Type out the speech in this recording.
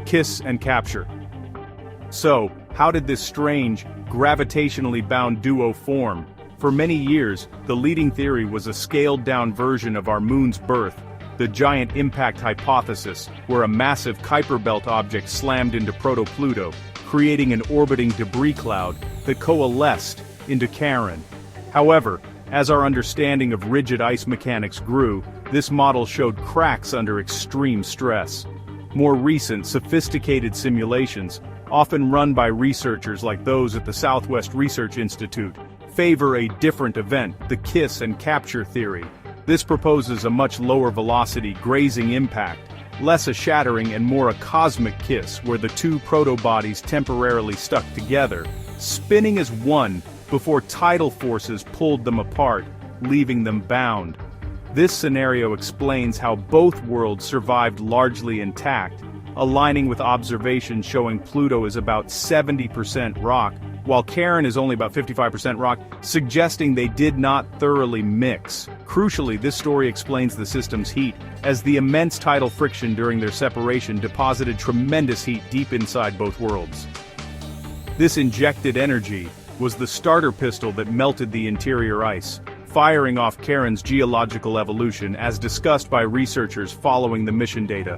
kiss and capture. So, how did this strange, gravitationally bound duo form? For many years, the leading theory was a scaled-down version of our moon's birth, the giant impact hypothesis, where a massive Kuiper belt object slammed into proto-Pluto, creating an orbiting debris cloud that coalesced into Charon. However, as our understanding of rigid ice mechanics grew, this model showed cracks under extreme stress. More recent, sophisticated simulations, often run by researchers like those at the Southwest Research Institute, favor a different event, the kiss and capture theory. This proposes a much lower velocity grazing impact, less a shattering and more a cosmic kiss where the two proto-bodies temporarily stuck together, spinning as one before tidal forces pulled them apart, leaving them bound. This scenario explains how both worlds survived largely intact, aligning with observations showing Pluto is about 70% rock, while Charon is only about 55% rock, suggesting they did not thoroughly mix. Crucially, this story explains the system's heat, as the immense tidal friction during their separation deposited tremendous heat deep inside both worlds. This injected energy was the starter pistol that melted the interior ice, firing off Charon's geological evolution as discussed by researchers following the mission data.